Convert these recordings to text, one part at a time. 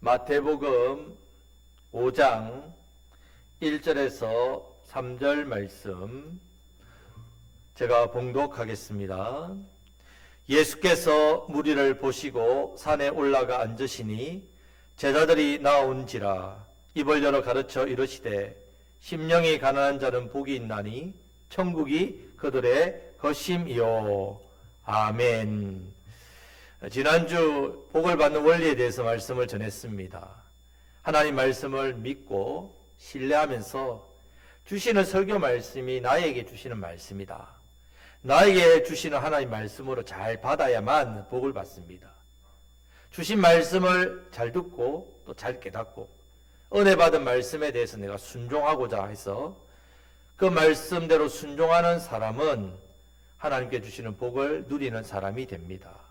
마태복음 5장 1절에서 3절 말씀 제가 봉독하겠습니다. 예수께서 무리를 보시고 산에 올라가 앉으시니 제자들이 나온지라 입을 열어 가르쳐 이르시되 심령이 가난한 자는 복이 있나니 천국이 그들의 것임이요. 아멘. 지난주 복을 받는 원리에 대해서 말씀을 전했습니다. 하나님 말씀을 믿고 신뢰하면서 주시는 설교 말씀이 나에게 주시는 말씀이다. 나에게 주시는 하나님 말씀으로 잘 받아야만 복을 받습니다. 주신 말씀을 잘 듣고 또 잘 깨닫고 은혜 받은 말씀에 대해서 내가 순종하고자 해서 그 말씀대로 순종하는 사람은 하나님께 주시는 복을 누리는 사람이 됩니다.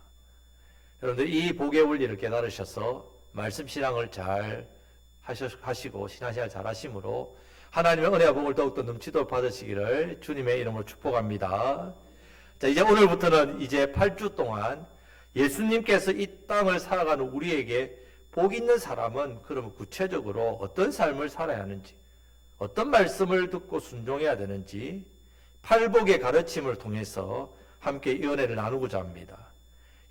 여러분들 이 복의 원리를 깨달으셔서 말씀 신앙을 잘 하시고 신앙생활 잘 하심으로 하나님의 은혜와 복을 더욱더 넘치도록 받으시기를 주님의 이름으로 축복합니다. 자, 이제 오늘부터는 이제 8주 동안 예수님께서 이 땅을 살아가는 우리에게 복 있는 사람은 그러면 구체적으로 어떤 삶을 살아야 하는지, 어떤 말씀을 듣고 순종해야 되는지 팔복의 가르침을 통해서 함께 이 은혜를 나누고자 합니다.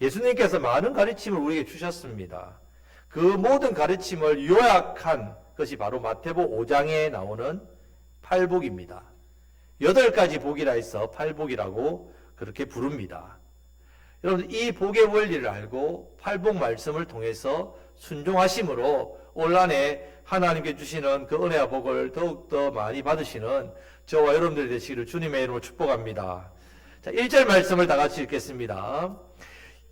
예수님께서 많은 가르침을 우리에게 주셨습니다. 그 모든 가르침을 요약한 것이 바로 마태복음 5장에 나오는 팔복입니다. 8가지 복이라 해서 팔복이라고 그렇게 부릅니다. 여러분 이 복의 원리를 알고 팔복 말씀을 통해서 순종하심으로 올 한해 하나님께 주시는 그 은혜와 복을 더욱더 많이 받으시는 저와 여러분들이 되시기를 주님의 이름으로 축복합니다. 자, 1절 말씀을 다 같이 읽겠습니다.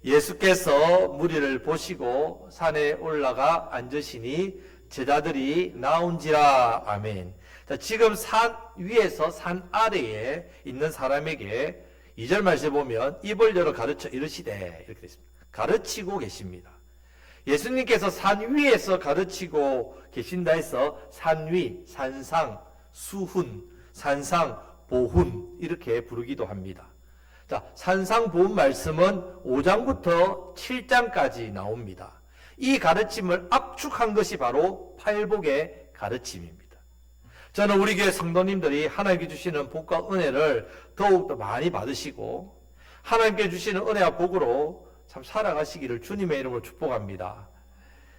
예수께서 무리를 보시고 산에 올라가 앉으시니 제자들이 나온지라. 아멘. 자, 지금 산 위에서 산 아래에 있는 사람에게 2절 말씀에 보면 입을 열어 가르쳐 이르시되 이렇게 됐습니다. 가르치고 계십니다. 예수님께서 산 위에서 가르치고 계신다 해서 산 위, 산상, 수훈, 산상, 보훈 이렇게 부르기도 합니다. 자, 산상보훈 말씀은 5장부터 7장까지 나옵니다. 이 가르침을 압축한 것이 바로 팔복의 가르침입니다. 저는 우리 교회 성도님들이 하나님께 주시는 복과 은혜를 더욱더 많이 받으시고 하나님께 주시는 은혜와 복으로 참 살아가시기를 주님의 이름으로 축복합니다.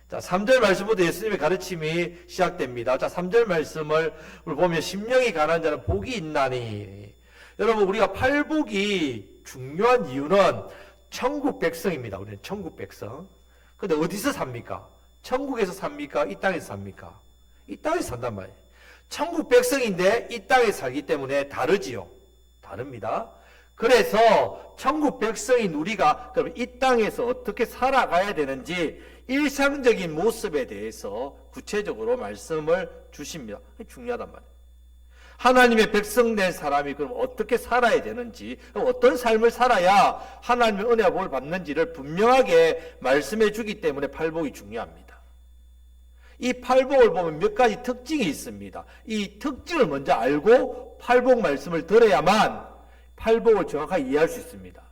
자, 3절 말씀부터 예수님의 가르침이 시작됩니다. 자, 3절 말씀을 보면 심령이 가난한 자는 복이 있나니. 여러분 우리가 팔복이 중요한 이유는 천국 백성입니다. 우리는 천국 백성. 근데 어디서 삽니까? 천국에서 삽니까? 이 땅에서 삽니까? 이 땅에서 산단 말이에요. 천국 백성인데 이 땅에 살기 때문에 다르지요. 다릅니다. 그래서 천국 백성인 우리가 그럼 이 땅에서 어떻게 살아가야 되는지 일상적인 모습에 대해서 구체적으로 말씀을 주십니다. 중요하단 말이에요. 하나님의 백성 된 사람이 그럼 어떻게 살아야 되는지, 어떤 삶을 살아야 하나님의 은혜와 복을 받는지를 분명하게 말씀해 주기 때문에 팔복이 중요합니다. 이 팔복을 보면 몇 가지 특징이 있습니다. 이 특징을 먼저 알고 팔복 말씀을 들어야만 팔복을 정확하게 이해할 수 있습니다.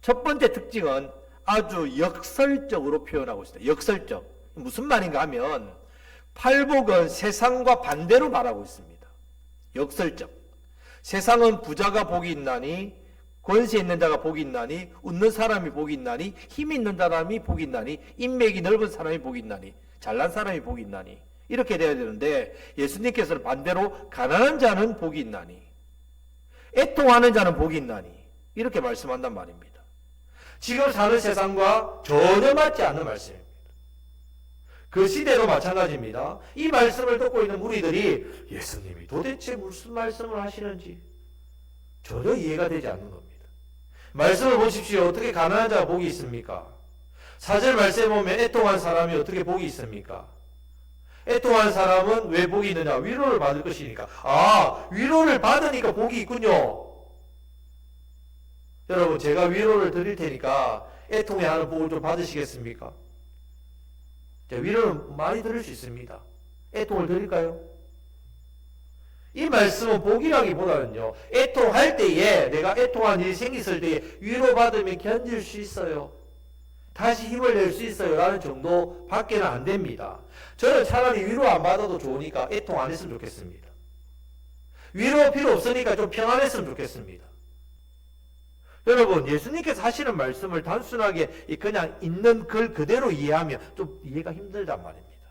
첫 번째 특징은 아주 역설적으로 표현하고 있습니다. 역설적. 무슨 말인가 하면 팔복은 세상과 반대로 말하고 있습니다. 역설적. 세상은 부자가 복이 있나니, 권세 있는 자가 복이 있나니, 웃는 사람이 복이 있나니, 힘 있는 사람이 복이 있나니, 인맥이 넓은 사람이 복이 있나니, 잘난 사람이 복이 있나니 이렇게 돼야 되는데 예수님께서는 반대로 가난한 자는 복이 있나니, 애통하는 자는 복이 있나니 이렇게 말씀한단 말입니다. 지금 사는 세상과 전혀 맞지 않는 말씀입니다. 그 시대도 마찬가지입니다. 이 말씀을 듣고 있는 무리들이 예수님이 도대체 무슨 말씀을 하시는지 전혀 이해가 되지 않는 겁니다. 말씀을 보십시오. 어떻게 가난한 자가 복이 있습니까? 4절 말씀에 보면 애통한 사람이 어떻게 복이 있습니까? 애통한 사람은 왜 복이 있느냐? 위로를 받을 것이니까. 아, 위로를 받으니까 복이 있군요. 여러분 제가 위로를 드릴 테니까 애통해 하는 복을 좀 받으시겠습니까? 위로는 많이 들을 수 있습니다. 애통을 드릴까요? 이 말씀은 복이라기보다는요, 애통할 때에, 내가 애통한 일이 생겼을 때에 위로받으면 견딜 수 있어요. 다시 힘을 낼 수 있어요 라는 정도 밖에는 안 됩니다. 저는 차라리 위로 안 받아도 좋으니까 애통 안 했으면 좋겠습니다. 위로 필요 없으니까 좀 평안했으면 좋겠습니다. 여러분, 예수님께서 하시는 말씀을 단순하게 그냥 있는 글 그대로 이해하면 좀 이해가 힘들단 말입니다.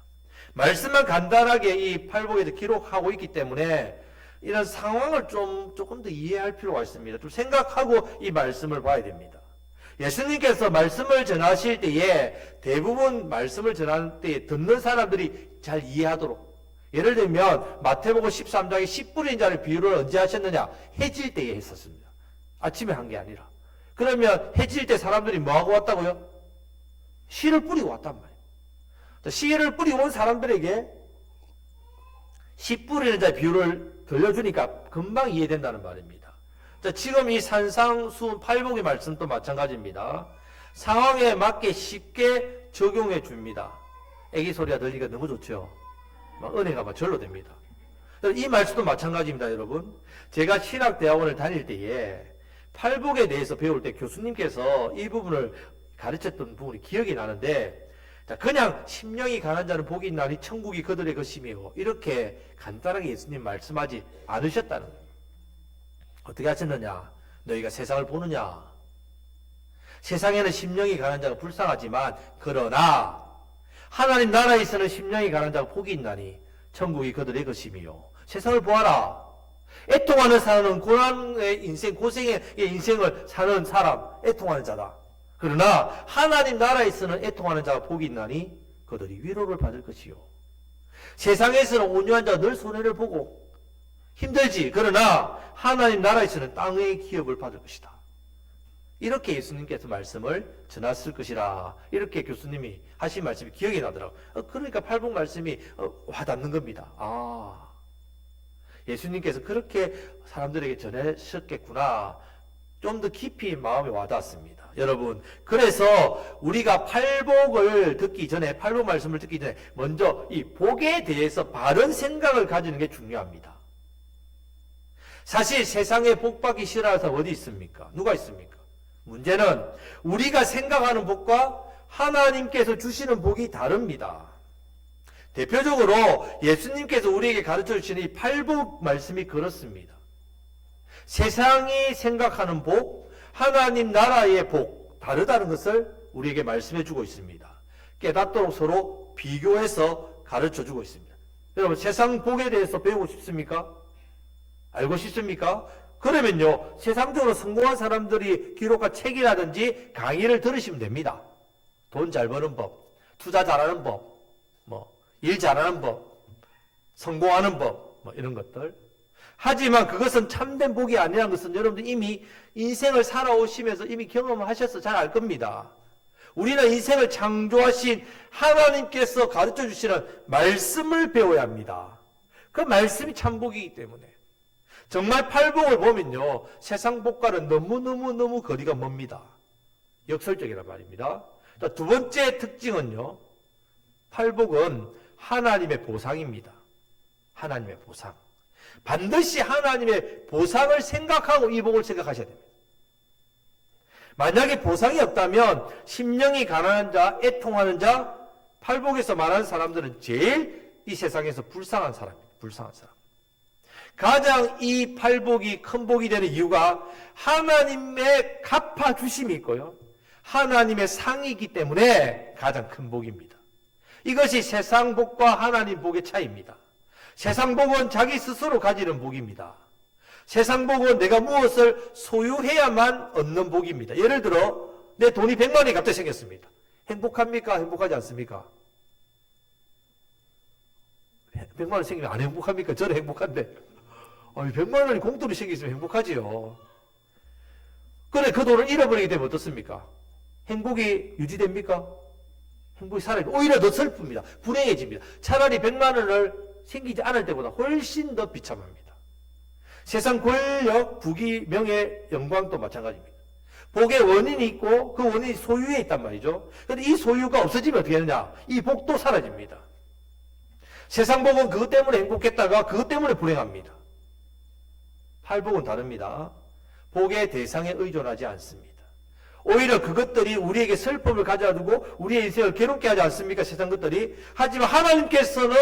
말씀만 간단하게 이 팔복에서 기록하고 있기 때문에 이런 상황을 조금 더 이해할 필요가 있습니다. 좀 생각하고 이 말씀을 봐야 됩니다. 예수님께서 말씀을 전하실 때에 대부분 말씀을 전할 때 듣는 사람들이 잘 이해하도록, 예를 들면 마태복음 13장에 씨 뿌린 자를 비유를 언제 하셨느냐? 해질 때에 했었습니다. 아침에 한 게 아니라. 그러면 해질 때 사람들이 뭐하고 왔다고요? 씨를 뿌리고 왔단 말이에요. 씨를 뿌리고 온 사람들에게 씨 뿌리는 자의 비유를 들려주니까 금방 이해된다는 말입니다. 자, 지금 이 산상수훈 팔복의 말씀도 마찬가지입니다. 상황에 맞게 쉽게 적용해 줍니다. 애기 소리가 들리니까 너무 좋죠. 막 은혜가 막 절로 됩니다. 이 말씀도 마찬가지입니다, 여러분. 제가 신학대학원을 다닐 때에 팔복에 대해서 배울 때 교수님께서 이 부분을 가르쳤던 부분이 기억이 나는데, 자, 그냥 심령이 가난 자는 복이 있나니 천국이 그들의 것이며, 이렇게 간단하게 예수님 말씀하지 않으셨다는 거예요. 어떻게 하셨느냐? 너희가 세상을 보느냐? 세상에는 심령이 가난 자가 불쌍하지만, 그러나 하나님 나라에서는 심령이 가난 자가 복이 있나니 천국이 그들의 것이며. 세상을 보아라. 애통하는 사람은 고난의 인생, 고생의 인생을 사는 사람, 애통하는 자다. 그러나 하나님 나라에서는 애통하는 자가 복이 있나니 그들이 위로를 받을 것이요. 세상에서는 온유한 자가 늘 손해를 보고 힘들지. 그러나 하나님 나라에서는 땅의 기업을 받을 것이다. 이렇게 예수님께서 말씀을 전했을 것이라. 이렇게 교수님이 하신 말씀이 기억이 나더라고요. 그러니까 팔복 말씀이 와닿는 겁니다. 아, 예수님께서 그렇게 사람들에게 전하셨겠구나. 좀 더 깊이 마음에 와닿았습니다. 여러분, 그래서 우리가 팔복을 듣기 전에, 팔복 말씀을 듣기 전에 먼저 이 복에 대해서 바른 생각을 가지는 게 중요합니다. 사실 세상에 복 받기 싫어하는 사람 어디 있습니까? 누가 있습니까? 문제는 우리가 생각하는 복과 하나님께서 주시는 복이 다릅니다. 대표적으로 예수님께서 우리에게 가르쳐 주시는 이 팔복 말씀이 그렇습니다. 세상이 생각하는 복, 하나님 나라의 복, 다르다는 것을 우리에게 말씀해 주고 있습니다. 깨닫도록 서로 비교해서 가르쳐 주고 있습니다. 여러분, 세상 복에 대해서 배우고 싶습니까? 알고 싶습니까? 그러면요, 세상적으로 성공한 사람들이 기록한 책이라든지 강의를 들으시면 됩니다. 돈 잘 버는 법, 투자 잘하는 법, 일 잘하는 법, 성공하는 법, 이런 것들. 하지만 그것은 참된 복이 아니라는 것은 여러분들 이미 인생을 살아오시면서 이미 경험하셔서 잘 알 겁니다. 우리는 인생을 창조하신 하나님께서 가르쳐 주시는 말씀을 배워야 합니다. 그 말씀이 참복이기 때문에. 정말 팔복을 보면요, 세상 복과는 너무너무 거리가 멉니다. 역설적이란 말입니다. 두 번째 특징은요, 팔복은 하나님의 보상입니다. 하나님의 보상. 반드시 하나님의 보상을 생각하고 이 복을 생각하셔야 됩니다. 만약에 보상이 없다면 심령이 가난한 자, 애통하는 자, 팔복에서 말하는 사람들은 제일 이 세상에서 불쌍한 사람입니다. 불쌍한 사람. 가장 이 팔복이 큰 복이 되는 이유가 하나님의 갚아주심이 있고요, 하나님의 상이 있기 때문에 가장 큰 복입니다. 이것이 세상 복과 하나님 복의 차이입니다. 세상 복은 자기 스스로 가지는 복입니다. 세상 복은 내가 무엇을 소유해야만 얻는 복입니다. 예를 들어 내 돈이 100만 원이 갑자기 생겼습니다. 행복합니까? 행복하지 않습니까? 100만 원 생기면 안 행복합니까? 저는 행복한데 100만 원이 공돈이 생기면 행복하지요. 그래, 그 돈을 잃어버리게 되면 어떻습니까? 행복이 유지됩니까? 행복이 살아있고 오히려 더 슬픕니다. 불행해집니다. 차라리 100만 원을 생기지 않을 때보다 훨씬 더 비참합니다. 세상 권력, 부귀, 명예, 영광도 마찬가지입니다. 복의 원인이 있고 그 원인이 소유에 있단 말이죠. 그런데 이 소유가 없어지면 어떻게 되느냐? 이 복도 사라집니다. 세상 복은 그것 때문에 행복했다가 그것 때문에 불행합니다. 팔복은 다릅니다. 복의 대상에 의존하지 않습니다. 오히려 그것들이 우리에게 슬픔을 가져다 두고 우리의 인생을 괴롭게 하지 않습니까? 세상 것들이. 하지만 하나님께서는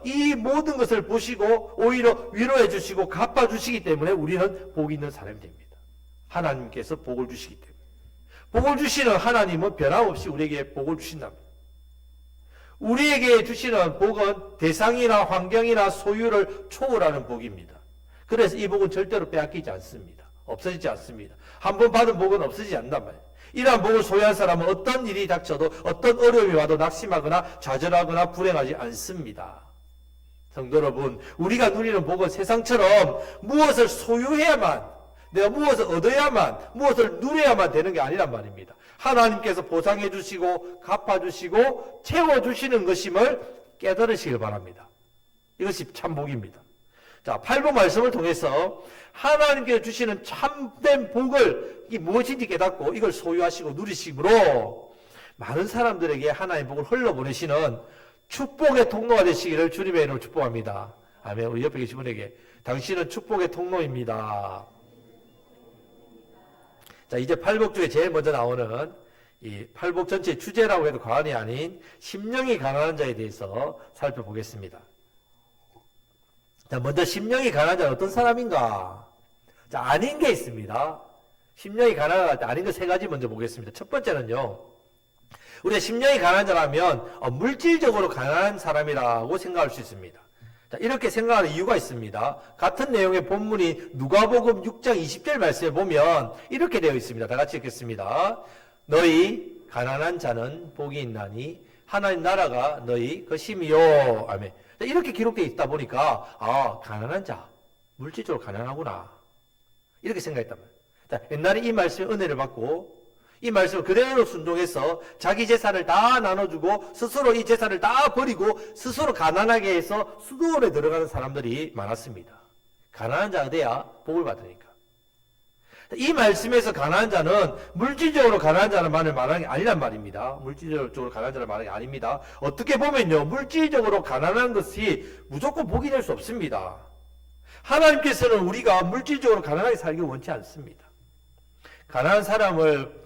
이 모든 것을 보시고 오히려 위로해 주시고 갚아주시기 때문에 우리는 복 있는 사람이 됩니다. 하나님께서 복을 주시기 때문에. 복을 주시는 하나님은 변함없이 우리에게 복을 주신답니다. 우리에게 주시는 복은 대상이나 환경이나 소유를 초월하는 복입니다. 그래서 이 복은 절대로 빼앗기지 않습니다. 없어지지 않습니다. 한 번 받은 복은 없어지지 않는단 말이에요. 이러한 복을 소유한 사람은 어떤 일이 닥쳐도 어떤 어려움이 와도 낙심하거나 좌절하거나 불행하지 않습니다. 성도 여러분, 우리가 누리는 복은 세상처럼 무엇을 소유해야만, 내가 무엇을 얻어야만, 무엇을 누려야만 되는 게 아니란 말입니다. 하나님께서 보상해 주시고 갚아주시고 채워주시는 것임을 깨달으시길 바랍니다. 이것이 참 복입니다. 자, 8번 말씀을 통해서 하나님께서 주시는 참된 복을 이게 무엇인지 깨닫고 이걸 소유하시고 누리심으로 많은 사람들에게 하나님의 복을 흘러보내시는 축복의 통로가 되시기를 주님의 이름으로 축복합니다. 아멘. 우리 옆에 계신 분에게 당신은 축복의 통로입니다. 자, 이제 팔복 중에 제일 먼저 나오는 이 팔복 전체의 주제라고 해도 과언이 아닌 심령이 가난한 자에 대해서 살펴보겠습니다. 자, 먼저 심령이 가난한 자는 어떤 사람인가? 자, 아닌 게 있습니다. 심령이 가난할 때 아닌 거 세 가지 먼저 보겠습니다. 첫 번째는요, 우리가 심령이 가난한 자라면 물질적으로 가난한 사람이라고 생각할 수 있습니다. 자, 이렇게 생각하는 이유가 있습니다. 같은 내용의 본문이 누가복음 6장 20절 말씀에 보면 이렇게 되어 있습니다. 다 같이 읽겠습니다. 너희 가난한 자는 복이 있나니 하나님 나라가 너희 것임이요. 아멘. 자, 이렇게 기록되어 있다 보니까 가난한 자, 물질적으로 가난하구나, 이렇게 생각했단 말이에요. 자, 옛날에 이 말씀에 은혜를 받고 이 말씀을 그대로 순종해서 자기 재산을 다 나눠주고 스스로 이 재산을 다 버리고 스스로 가난하게 해서 수도원에 들어가는 사람들이 많았습니다. 가난한 자가 돼야 복을 받으니까. 이 말씀에서 가난한 자는 물질적으로 가난한 자는 말하는 게 아니란 말입니다. 물질적으로 가난한 자를 말하는 게 아닙니다. 어떻게 보면요, 물질적으로 가난한 것이 무조건 복이 될 수 없습니다. 하나님께서는 우리가 물질적으로 가난하게 살기를 원치 않습니다. 가난한 사람을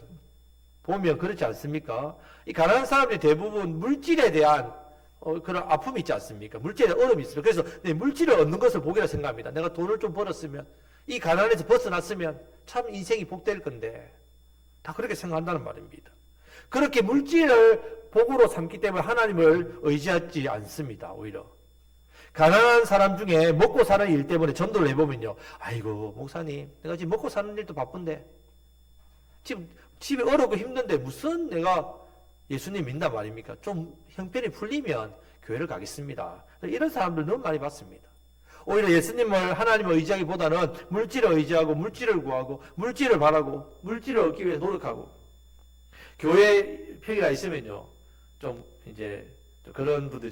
보면 그렇지 않습니까? 이 가난한 사람들이 대부분 물질에 대한 그런 아픔이 있지 않습니까? 물질에 대한 어려움이 있습니다. 그래서 물질을 얻는 것을 복이라 생각합니다. 내가 돈을 좀 벌었으면, 이 가난에서 벗어났으면 참 인생이 복될 건데, 다 그렇게 생각한다는 말입니다. 그렇게 물질을 복으로 삼기 때문에 하나님을 의지하지 않습니다. 오히려 가난한 사람 중에 먹고 사는 일 때문에 전도를 해보면요, 아이고 목사님, 내가 지금 먹고 사는 일도 바쁜데, 지금 집에 어렵고 힘든데 무슨 내가 예수님 믿는단 말입니까? 좀 형편이 풀리면 교회를 가겠습니다. 이런 사람들 너무 많이 봤습니다. 오히려 예수님을, 하나님을 의지하기보다는 물질을 의지하고 물질을 구하고 물질을 바라고 물질을 얻기 위해 노력하고, 교회 평이라 있으면요, 좀 이제 그런 분들이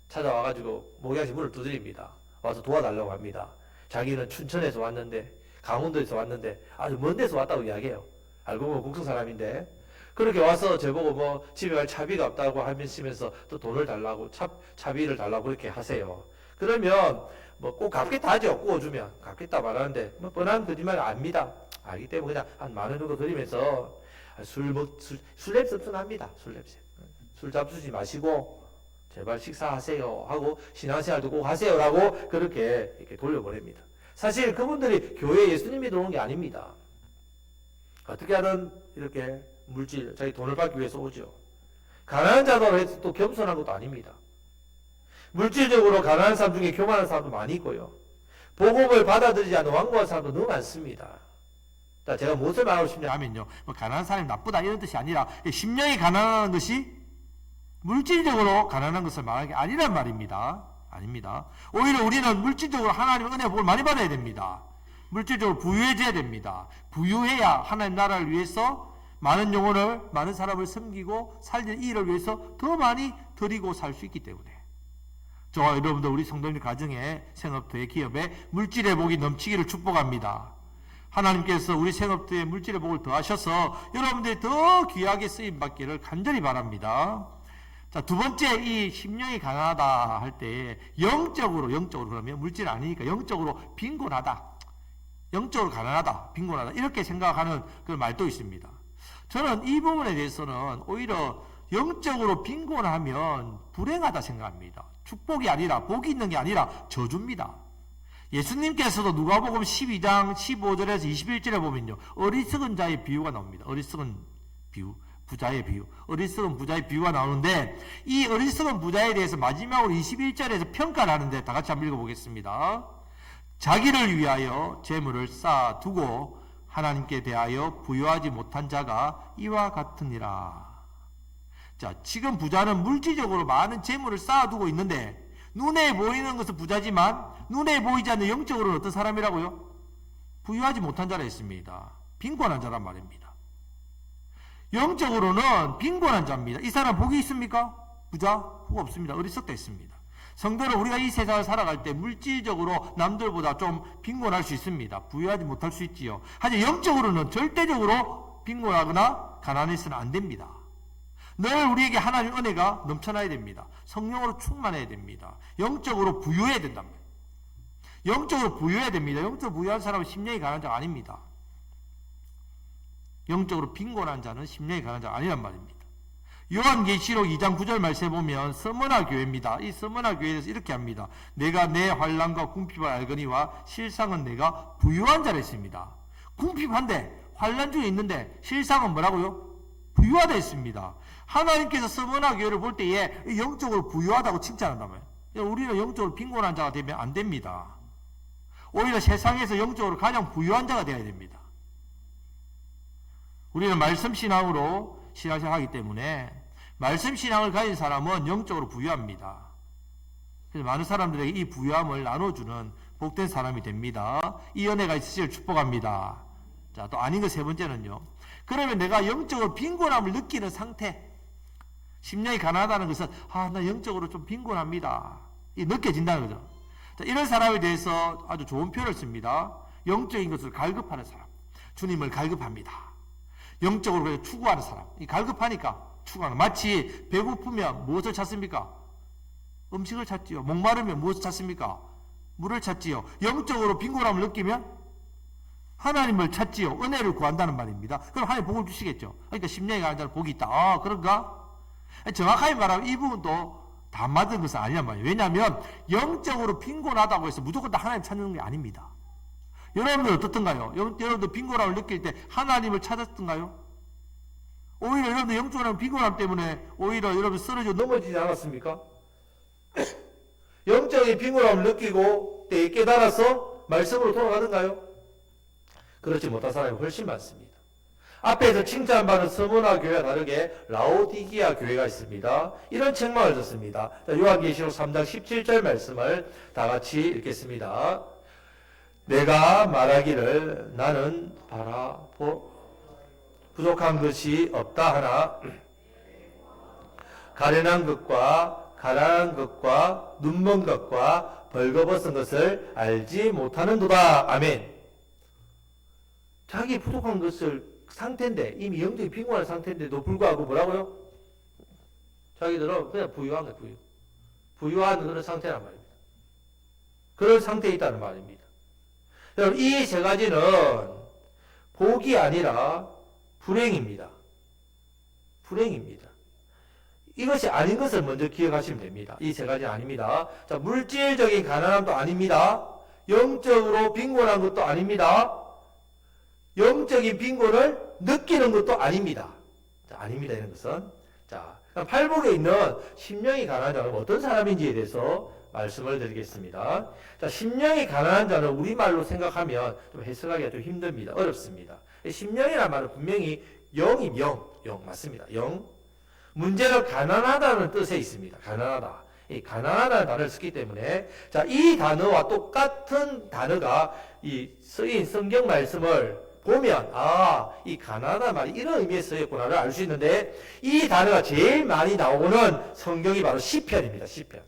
찾아와가지고 목양시 문을 두드립니다. 와서 도와달라고 합니다. 자기는 춘천에서 왔는데, 강원도에서 왔는데 아주 먼 데서 왔다고 이야기해요. 알고 보면 국성 사람인데, 그렇게 와서 저보고 집에 갈 차비가 없다고 하면서 또 돈을 달라고, 차비를 달라고 그렇게 하세요. 그러면 꼭 갚겠다 하죠. 구워주면 갚겠다 말하는데 뻔한 거짓말 압니다. 알기 때문에 그냥 한 10,000원 정도 드리면서 술 냄새 납니다. 술 잡수지 마시고 제발 식사하세요 하고 신앙생활도 꼭 하세요라고 그렇게 이렇게 돌려보냅니다. 사실 그분들이 교회에 예수님 믿으러 온 게 아닙니다. 어떻게 하든 이렇게 물질, 자기 돈을 받기 위해서 오죠. 가난한 자도 해서 또 겸손한 것도 아닙니다. 물질적으로 가난한 사람 중에 교만한 사람도 많이 있고요. 복음을 받아들이지 않는 완고한 사람도 너무 많습니다. 자, 제가 무엇을 말하고 싶냐 하면요, 가난한 사람이 나쁘다 이런 뜻이 아니라 심령이 가난한 것이 물질적으로 가난한 것을 말하는 게 아니란 말입니다. 아닙니다. 오히려 우리는 물질적으로 하나님의 은혜 복을 많이 받아야 됩니다. 물질적으로 부유해져야 됩니다. 부유해야 하나님 나라를 위해서 많은 영혼을, 많은 사람을 섬기고 살릴 일을 위해서 더 많이 드리고 살 수 있기 때문에, 저와 여러분들, 우리 성도님 가정에, 생업터에, 기업에 물질의 복이 넘치기를 축복합니다. 하나님께서 우리 생업터에 물질의 복을 더하셔서 여러분들이 더 귀하게 쓰임받기를 간절히 바랍니다. 자, 두 번째, 이 심령이 가난하다 할 때 영적으로 그러면 물질 아니니까 영적으로 빈곤하다, 영적으로 가난하다, 빈곤하다 이렇게 생각하는 그런 말도 있습니다. 저는 이 부분에 대해서는 오히려 영적으로 빈곤하면 불행하다 생각합니다. 축복이 아니라, 복이 있는 게 아니라 저주입니다. 예수님께서도 누가복음 12장 15절에서 21절에 보면요, 어리석은 자의 비유가 나옵니다. 어리석은 비유, 부자의 비유, 어리석은 부자의 비유가 나오는데, 이 어리석은 부자에 대해서 마지막으로 21절에서 평가를 하는데, 다 같이 한번 읽어보겠습니다. 자기를 위하여 재물을 쌓아두고 하나님께 대하여 부여하지 못한 자가 이와 같으니라. 자, 지금 부자는 물질적으로 많은 재물을 쌓아두고 있는데, 눈에 보이는 것은 부자지만 눈에 보이지 않는 영적으로는 어떤 사람이라고요? 부유하지 못한 자라 했습니다. 빈곤한 자란 말입니다. 영적으로는 빈곤한 자입니다. 이 사람 복이 있습니까? 부자? 복 없습니다. 어리석다 했습니다. 성도는 우리가 이 세상을 살아갈 때 물질적으로 남들보다 좀 빈곤할 수 있습니다. 부유하지 못할 수 있지요. 하지만 영적으로는 절대적으로 빈곤하거나 가난해서는 안 됩니다. 늘 우리에게 하나님의 은혜가 넘쳐나야 됩니다. 성령으로 충만해야 됩니다. 영적으로 부유해야 된단 말이에요. 영적으로 부유해야 됩니다. 영적으로 부유한 사람은 심령이 가난한 자가 아닙니다. 영적으로 빈곤한 자는 심령이 가난한 자가 아니란 말입니다. 요한계시록 2장 9절 말씀에 보면 서머나 교회입니다. 이 서머나 교회에서 이렇게 합니다. 내가 내 환난과 궁핍을 알거니와 실상은 내가 부유한 자라 했습니다. 궁핍한데 환난 중에 있는데 실상은 뭐라고요? 부유하다 했습니다. 하나님께서 서머나 교회를 볼 때에 영적으로 부유하다고 칭찬한단 말이에요. 우리는 영적으로 빈곤한 자가 되면 안 됩니다. 오히려 세상에서 영적으로 가장 부유한 자가 되어야 됩니다. 우리는 말씀신앙으로 신앙생활하기 때문에 말씀신앙을 가진 사람은 영적으로 부유합니다. 그래서 많은 사람들에게 이 부유함을 나눠주는 복된 사람이 됩니다. 이 은혜가 있으시길 축복합니다. 자, 또 아닌 거 세 번째는요. 그러면 내가 영적으로 빈곤함을 느끼는 상태, 심령이 가난하다는 것은 나 영적으로 좀 빈곤합니다. 이 느껴진다는 거죠. 자, 이런 사람에 대해서 아주 좋은 표현을 씁니다. 영적인 것을 갈급하는 사람, 주님을 갈급합니다. 영적으로 추구하는 사람, 이 갈급하니까 추구하는, 마치 배고프면 무엇을 찾습니까? 음식을 찾지요. 목마르면 무엇을 찾습니까? 물을 찾지요. 영적으로 빈곤함을 느끼면 하나님을 찾지요. 은혜를 구한다는 말입니다. 그럼 하나님 복을 주시겠죠. 그러니까 심령이 가는 자는 복이 있다. 그런가? 정확하게 말하면 이 부분도 다 맞은 것은 아니란 말이에요. 왜냐하면 영적으로 빈곤하다고 해서 무조건 다 하나님 찾는 게 아닙니다. 여러분들 어떻던가요? 여러분들 빈곤함을 느낄 때 하나님을 찾았던가요? 오히려 여러분들 영적으로 빈곤함 때문에 오히려 여러분 쓰러져 넘어지지 않았습니까? 영적인 빈곤함을 느끼고 때에 깨달아서 말씀으로 돌아가던가요? 그렇지 못한 사람이 훨씬 많습니다. 앞에서 칭찬받은 서머나 교회와 다르게 라오디기아 교회가 있습니다. 이런 책망을 듣습니다. 요한계시록 3장 17절 말씀을 다 같이 읽겠습니다. 내가 말하기를 나는 부족한 것이 없다 하나 가련한 것과 가난한 것과 눈먼 것과 벌거벗은 것을 알지 못하는도다. 아멘. 자기 부족한 것을 상태인데 이미 영적인 빈곤한 상태인데도 불구하고 뭐라고요? 자기들은 그냥 부유한 거예요. 부유한 그런 상태란 말입니다. 그런 상태에 있다는 말입니다. 여러분, 이 세 가지는 복이 아니라 불행입니다. 불행입니다. 이것이 아닌 것을 먼저 기억하시면 됩니다. 이 세 가지는 아닙니다. 자, 물질적인 가난함도 아닙니다. 영적으로 빈곤한 것도 아닙니다. 영적인 빈곤을 느끼는 것도 아닙니다. 자, 아닙니다. 이런 것은. 자, 팔복에 있는 심령이 가난한 자는 어떤 사람인지에 대해서 말씀을 드리겠습니다. 자, 심령이 가난한 자는 우리말로 생각하면 좀 해석하기가 좀 힘듭니다. 어렵습니다. 심령이라는 말은 분명히 영이 영 맞습니다. 영. 문제는 가난하다는 뜻에 있습니다. 가난하다. 이 가난하다는 단어를 쓰기 때문에, 자, 이 단어와 똑같은 단어가 이 쓰인 성경 말씀을 보면, 이 가난하다는 말이 이런 의미에 쓰였구나를 알 수 있는데, 이 단어가 제일 많이 나오는 성경이 바로 시편입니다. 시편.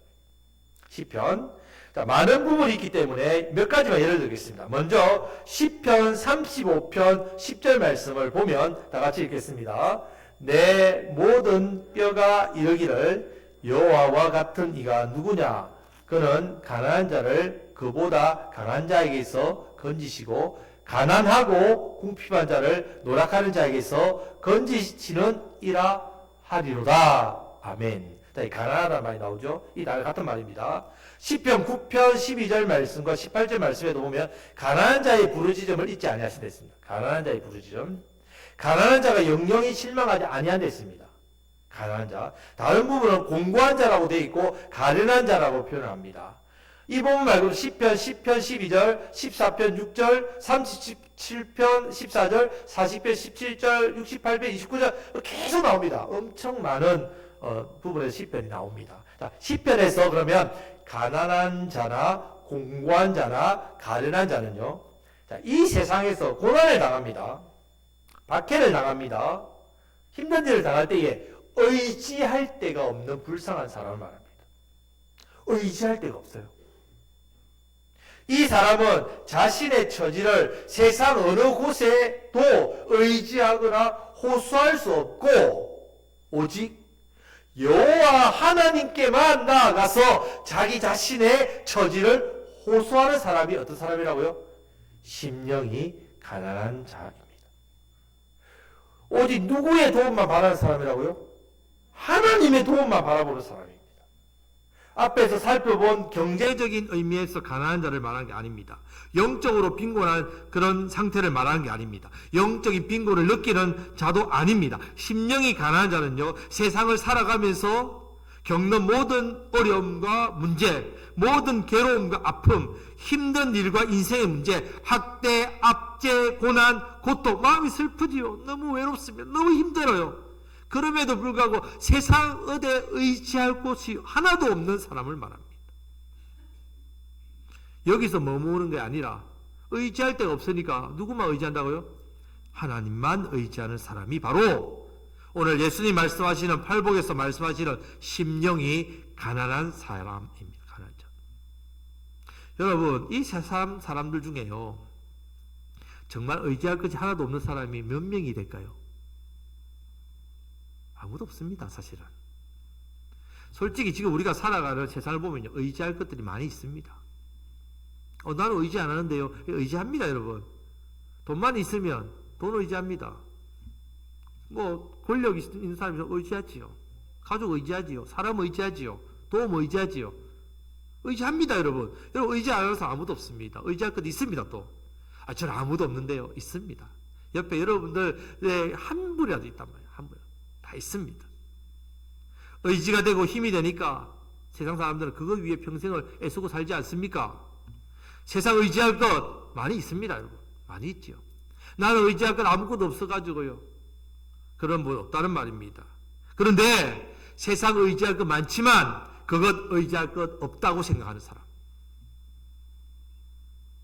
자, 많은 부분이 있기 때문에 몇 가지만 예를 들겠습니다. 먼저, 시편 35편 10절 말씀을 보면 다 같이 읽겠습니다. 내 모든 뼈가 이르기를 여호와와 같은 이가 누구냐? 그는 가난한 자를 그보다 강한 자에게서 건지시고 가난하고 궁핍한 자를 노력하는 자에게서 건지시는이라 하리로다. 아멘. 자, 이 가난하다는 말이 나오죠. 이 날 같은 말입니다. 시편 9편 12절 말씀과 18절 말씀에도 보면 가난한 자의 부르짖음을 잊지 아니하신다 했습니다. 가난한 자의 부르짖음. 가난한 자가 영영이 실망하지 아니한다 했습니다. 가난한 자. 다른 부분은 공고한 자라고 되어 있고 가련한 자라고 표현을 합니다. 이 부분 말고도 10편 12절, 14편 6절, 37편 14절, 40편 17절, 68편 29절 계속 나옵니다. 엄청 많은 부분에서 시편이 나옵니다. 자, 시편에서 그러면 가난한 자나 공고한 자나 가련한 자는요, 자, 이 세상에서 고난을 당합니다. 박해를 당합니다. 힘든 일을 당할 때에 의지할 데가 없는 불쌍한 사람을 말합니다. 의지할 데가 없어요. 이 사람은 자신의 처지를 세상 어느 곳에도 의지하거나 호소할 수 없고 오직 여호와 하나님께만 나아가서 자기 자신의 처지를 호소하는 사람이 어떤 사람이라고요? 심령이 가난한 자입니다. 오직 누구의 도움만 바라는 사람이라고요? 하나님의 도움만 바라보는 사람입니다. 앞에서 살펴본 경제적인 의미에서 가난한 자를 말하는 게 아닙니다. 영적으로 빈곤한 그런 상태를 말하는 게 아닙니다. 영적인 빈곤을 느끼는 자도 아닙니다. 심령이 가난한 자는요, 세상을 살아가면서 겪는 모든 어려움과 문제, 모든 괴로움과 아픔, 힘든 일과 인생의 문제, 학대, 압제, 고난, 고통, 마음이 슬프지요. 너무 외롭습니다. 너무 힘들어요. 그럼에도 불구하고 세상 어디에 의지할 곳이 하나도 없는 사람을 말합니다. 여기서 머무는 게 아니라 의지할 데가 없으니까 누구만 의지한다고요? 하나님만 의지하는 사람이 바로 오늘 예수님 말씀하시는 팔복에서 말씀하시는 심령이 가난한 사람입니다. 가난한 자. 여러분, 이 세상 사람들 중에요, 정말 의지할 것이 하나도 없는 사람이 몇 명이 될까요? 아무도 없습니다, 사실은. 솔직히 지금 우리가 살아가는 세상을 보면요, 의지할 것들이 많이 있습니다. 나는 의지 안 하는데요. 의지합니다, 여러분. 돈만 있으면 돈 의지합니다. 뭐 권력 있는 사람이 의지하지요. 가족 의지하지요. 사람 의지하지요. 도움 의지하지요. 의지합니다, 여러분. 여러분, 의지 안 하는 사람 아무도 없습니다. 의지할 것 있습니다, 또. 저는 아무도 없는데요. 있습니다. 옆에 여러분들의 한 분이라도 있단 말이에요. 한 분. 다 있습니다. 의지가 되고 힘이 되니까 세상 사람들은 그것 위해 평생을 애쓰고 살지 않습니까? 세상 의지할 것 많이 있습니다, 여러분. 많이 있죠. 나는 의지할 것 아무것도 없어가지고요. 그런 분 없다는 말입니다. 그런데 세상 의지할 것 많지만 그것 의지할 것 없다고 생각하는 사람.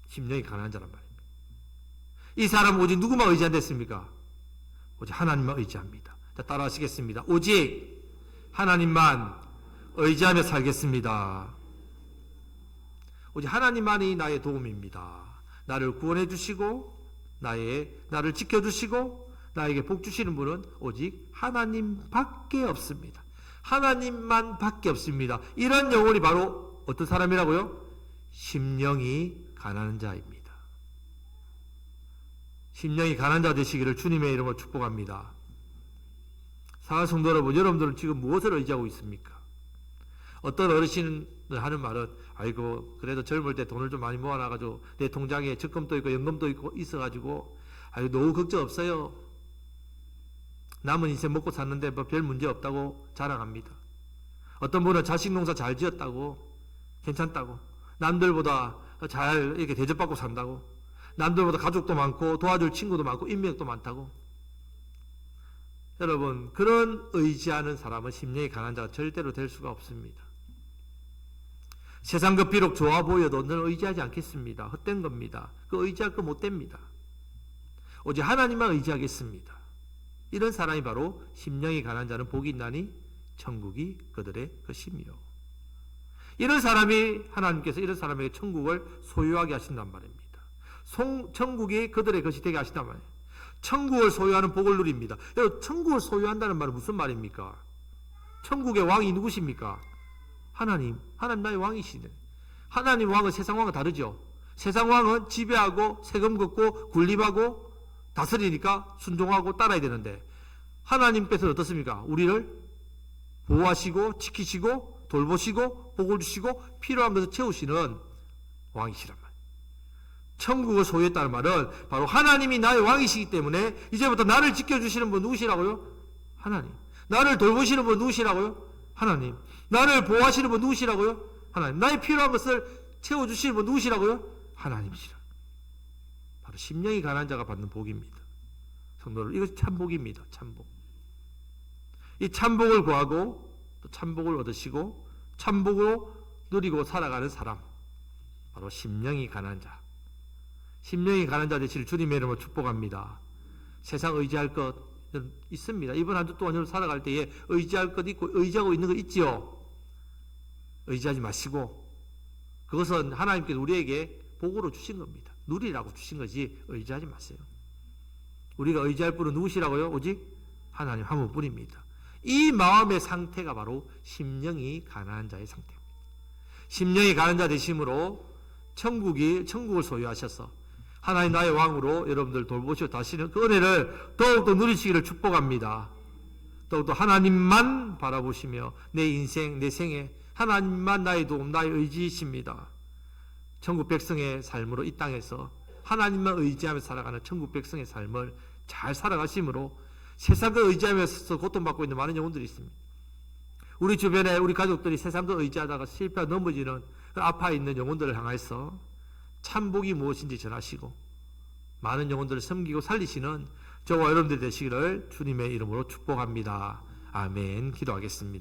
심령이 가난한 자란 말입니다. 이 사람은 오직 누구만 의지한댔습니까? 오직 하나님만 의지합니다. 자, 따라하시겠습니다. 오직 하나님만 의지하며 살겠습니다. 오직 하나님만이 나의 도움입니다. 나를 구원해 주시고 나를 지켜주시고 나에게 복 주시는 분은 오직 하나님밖에 없습니다. 하나님만 밖에 없습니다. 이런 영혼이 바로 어떤 사람이라고요? 심령이 가난한 자입니다. 심령이 가난한 자 되시기를 주님의 이름으로 축복합니다. 사랑하는 성도 여러분, 여러분들은 지금 무엇을 의지하고 있습니까? 어떤 어르신은 하는 말은, 아이고 그래도 젊을 때 돈을 좀 많이 모아놔가지고 내 통장에 적금도 있고 연금도 있고 있어가지고 노후 걱정 없어요. 남은 인생 먹고 샀는데 뭐 별 문제 없다고 자랑합니다. 어떤 분은 자식 농사 잘 지었다고, 괜찮다고, 남들보다 잘 이렇게 대접받고 산다고, 남들보다 가족도 많고 도와줄 친구도 많고 인맥도 많다고. 여러분, 그런 의지하는 사람은 심령이 가난한 자가 절대로 될 수가 없습니다. 세상 것 비록 좋아 보여도 너는 의지하지 않겠습니다. 헛된 겁니다. 그 의지할 거 못 됩니다. 오직 하나님만 의지하겠습니다. 이런 사람이 바로 심령이 가난한 자는 복이 있나니 천국이 그들의 것이며, 이런 사람이 하나님께서 이런 사람에게 천국을 소유하게 하신단 말입니다. 천국이 그들의 것이 되게 하신단 말이에요. 천국을 소유하는 복을 누립니다. 여러분, 천국을 소유한다는 말은 무슨 말입니까? 천국의 왕이 누구십니까? 하나님 나의 왕이시네. 하나님 왕은 세상 왕과 다르죠. 세상 왕은 지배하고 세금 걷고 군림하고 다스리니까 순종하고 따라야 되는데, 하나님께서는 어떻습니까? 우리를 보호하시고 지키시고 돌보시고 복을 주시고 필요한 것을 채우시는 왕이시란 말이에요. 천국을 소유했다는 말은 바로 하나님이 나의 왕이시기 때문에 이제부터 나를 지켜주시는 분 누구시라고요? 하나님. 나를 돌보시는 분 누구시라고요? 하나님. 나를 보호하시는 분 누구시라고요? 하나님. 나의 필요한 것을 채워주시는 분 누구시라고요? 하나님이시라. 바로 심령이 가난한 자가 받는 복입니다. 성도들, 이것이 참복입니다. 참복. 이 참복을 구하고 또 참복을 얻으시고 참복으로 누리고 살아가는 사람, 바로 심령이 가난한 자. 심령이 가난한 자 되시를 주님의 이름으로 축복합니다. 세상 의지할 것 있습니다. 이번 한 주 동안 여러분 살아갈 때에 의지할 것 있고 의지하고 있는 거 있지요. 의지하지 마시고, 그것은 하나님께서 우리에게 복으로 주신 겁니다. 누리라고 주신 거지 의지하지 마세요. 우리가 의지할 분은 누구시라고요? 오직 하나님 한 분뿐입니다. 이 마음의 상태가 바로 심령이 가난한 자의 상태입니다. 심령이 가난한 자 되심으로 천국을 소유하셔서 하나님 나의 왕으로 여러분들 돌보시고 다시는 그 은혜를 더욱더 누리시기를 축복합니다. 더욱더 하나님만 바라보시며 내 인생, 내 생에 하나님만 나의 도움, 나의 의지이십니다. 천국 백성의 삶으로 이 땅에서 하나님만 의지하며 살아가는 천국 백성의 삶을 잘 살아가심으로 세상과 의지하면서 고통받고 있는 많은 영혼들이 있습니다. 우리 주변에 우리 가족들이 세상과 의지하다가 실패하고 넘어지는 아파에 있는 영혼들을 향해서 참복이 무엇인지 전하시고 많은 영혼들을 섬기고 살리시는 저와 여러분들 되시기를 주님의 이름으로 축복합니다. 아멘. 기도하겠습니다.